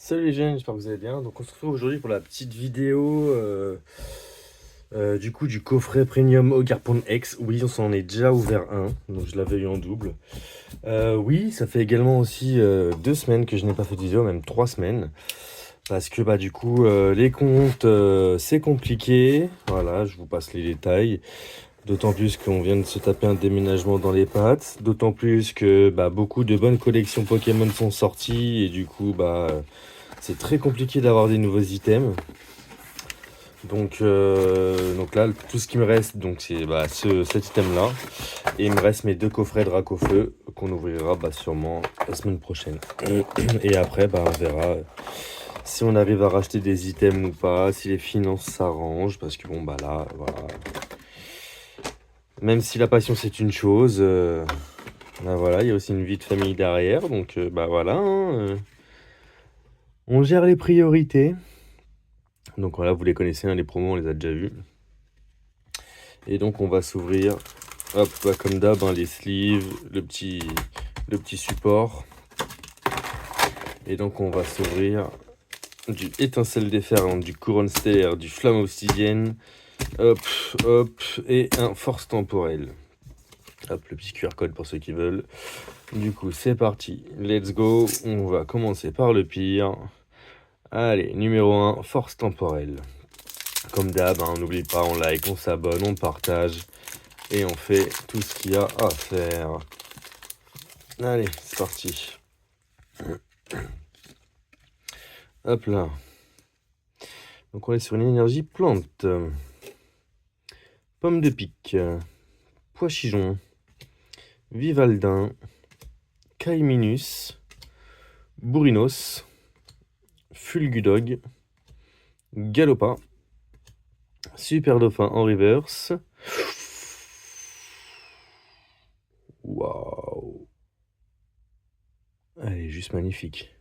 Salut les jeunes, j'espère que vous allez bien. Donc on se retrouve aujourd'hui pour la petite vidéo du coffret premium Ogarpon X. Oui, on s'en est déjà ouvert un, donc je l'avais eu en double. Oui, ça fait également aussi 2 semaines que je n'ai pas fait de vidéo, même 3 semaines. Parce que bah du coup les comptes c'est compliqué. Voilà, je vous passe les détails. D'autant plus qu'on vient de se taper un déménagement dans les pattes. D'autant plus que bah, beaucoup de bonnes collections Pokémon sont sorties et du coup bah c'est très compliqué d'avoir des nouveaux items. Donc là, tout ce qui me reste, donc c'est bah, cet item-là. Et il me reste mes 2 coffrets Dracofeu qu'on ouvrira bah, sûrement la semaine prochaine. Et après, bah, on verra si on arrive à racheter des items ou pas, si les finances s'arrangent. Parce que bon, bah là, voilà. Même si la passion c'est une chose, bah, voilà, il y a aussi une vie de famille derrière. Donc bah voilà, hein, on gère les priorités. Donc voilà, vous les connaissez, hein, les promos, on les a déjà vus. Et donc on va s'ouvrir, hop, bah, comme d'hab, hein, les sleeves, le petit support. Et donc on va s'ouvrir du étincelle déferlante, du couronne stellaire, du flamme obsidienne, hop, hop, et un force temporelle. Hop, le petit QR code pour ceux qui veulent. Du coup, c'est parti, let's go. On va commencer par le pire. Allez, numéro 1, force temporelle. Comme d'hab, hein, on n'oublie pas, on like, on s'abonne, on partage. Et on fait tout ce qu'il y a à faire. Allez, c'est parti. Hop là. Donc on est sur une énergie plante. Pomme de pique. Pois chijon. Vivaldin. Caiminus. Bourrinos. Fulgudog. Galopa. Super dauphin en reverse. Waouh. Elle est juste magnifique.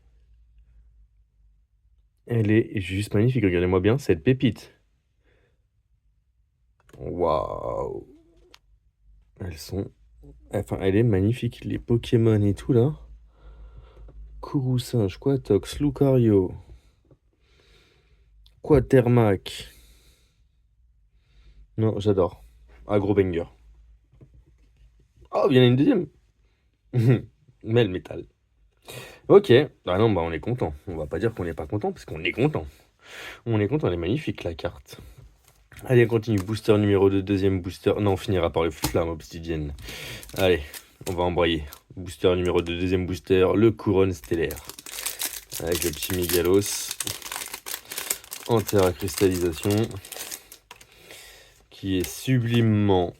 Elle est juste magnifique. Regardez-moi bien cette pépite. Waouh. Elles sont... Enfin, elle est magnifique. Les Pokémon et tout là. Kourou-singe, Quatox, Lucario, Quatermac. Non, j'adore. Agro banger. Oh, il y en a une deuxième. Mais le métal. Ok. Ah non, bah on est content. On va pas dire qu'on n'est pas content, parce qu'on est content. On est content, elle est magnifique la carte. Allez, on continue. Booster numéro 2, deuxième booster. Non, on finira par le flamme obsidienne. Allez, on va embrayer. Booster numéro 2, deuxième booster, le couronne stellaire. Avec le petit Mégalos. En terre à cristallisation. Qui est sublimement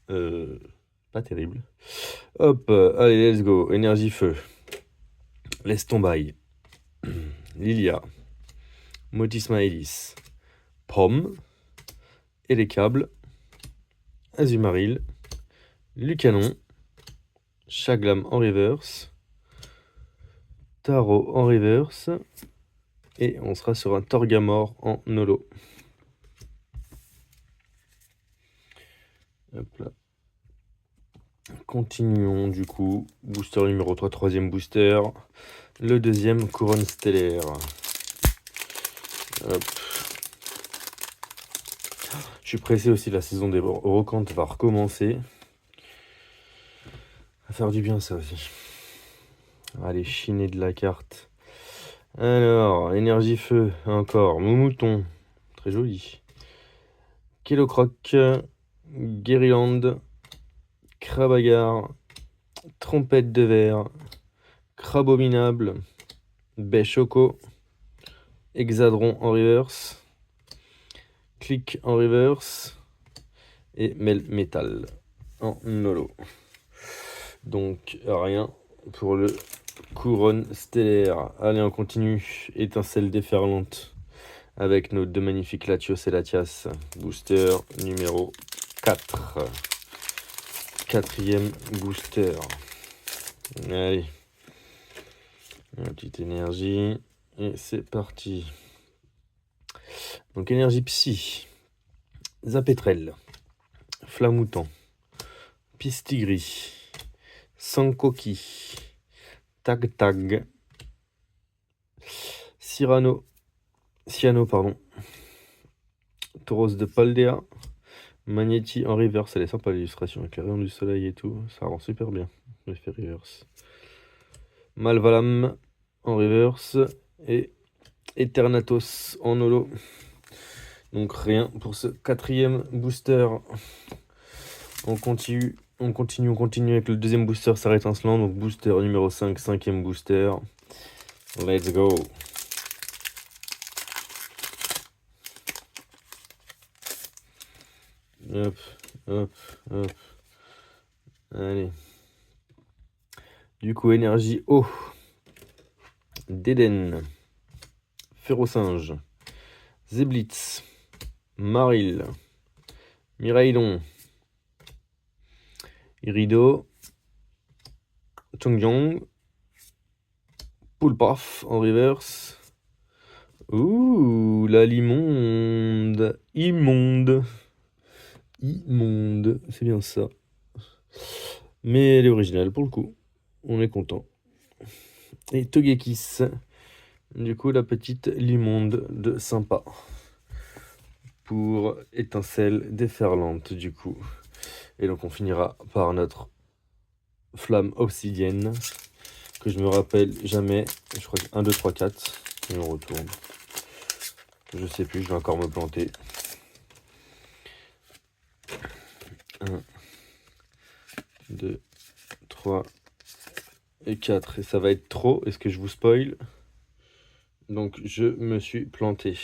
pas terrible. Hop, allez, let's go. Énergie feu. Laisse tomber. Lilia. Motisma Elis. Pomme. Et les câbles. Azumaril. Lucanon. Chaglam en reverse. Tarot en reverse. Et on sera sur un Torgamore en holo. Hop là. Continuons du coup. Booster numéro 3, troisième booster. Le deuxième couronne stellaire. Hop. Je suis pressé aussi, la saison des brocantes va recommencer. À faire du bien ça aussi. Allez, chiner de la carte. Alors, énergie feu, encore. Moumouton, très joli. Kilocroc, Guériland, Crabagar, Trompette de verre, Crabominable, Baie Choco, Hexadron en reverse, Click en reverse et Métal en holo. Donc rien pour le couronne stellaire. Allez, on continue. Étincelle déferlante avec nos deux magnifiques Latios et Latias. Booster numéro 4. Quatrième booster. Allez. Une petite énergie. Et c'est parti. Donc énergie psy. Zapetrel. Flamoutant. Pistigris. Sankoki. Tag Tag. Cyano, pardon. Tauros de Paldea. Magnéti en reverse, elle est sympa l'illustration avec les rayons du soleil et tout, ça rend super bien. L'effet reverse. Malvalam en reverse et Eternatos en holo. Donc rien pour ce 4e booster. On continue avec le 2e booster, ça étincelant. Donc booster numéro 5, 5e booster. Let's go. Hop, hop, hop. Allez. Du coup, énergie eau. Déden. Férocinge. Zeblitz. Maril. Miraidon. Irido. Chongyong. Poulpaf en reverse. Ouh, la limonde. Immonde. Immonde, c'est bien ça. Mais elle est originale pour le coup. On est content. Et Togekiss. Du coup, la petite limonde de sympa. Pour étincelle déferlante, du coup. Et donc, on finira par notre flamme obsidienne. Que je me rappelle jamais. Je crois que 1, 2, 3, 4. Et on retourne. Je sais plus, je vais encore me planter. 1, 2, 3 et 4. Et ça va être trop. Est-ce que je vous spoil? Donc, je me suis planté.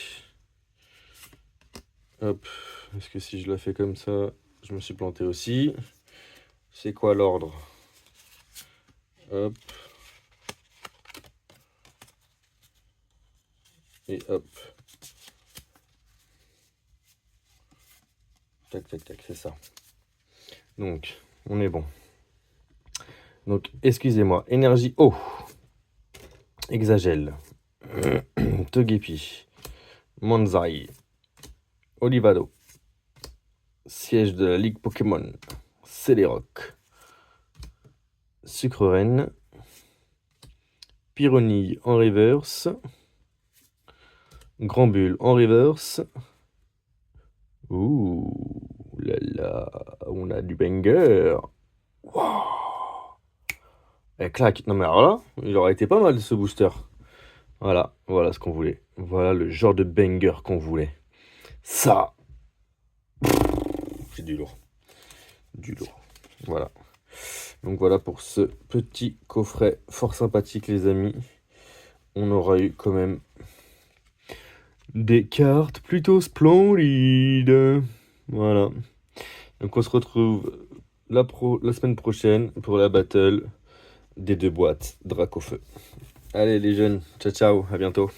Hop. Est-ce que si je la fais comme ça, je me suis planté aussi? C'est quoi l'ordre? Hop. Et hop. Tac, tac, tac, c'est ça. Donc, on est bon. Donc, excusez-moi. Énergie eau. Exagel. Togepi. Manzai. Olivado. Siège de la Ligue Pokémon. Céléroc. Sucre Reine. Pyronille en reverse. Grand Bulle en reverse. Ouh là là, on a du banger. Wow. Et clac. Non mais alors là, il aurait été pas mal ce booster. Voilà, voilà ce qu'on voulait. Voilà le genre de banger qu'on voulait. Ça, c'est du lourd. Du lourd. Voilà. Donc voilà pour ce petit coffret fort sympathique les amis. On aura eu quand même des cartes plutôt splendides. Voilà. Donc on se retrouve la semaine prochaine pour la battle des 2 boîtes Dracofeu. Allez les jeunes, ciao ciao, à bientôt.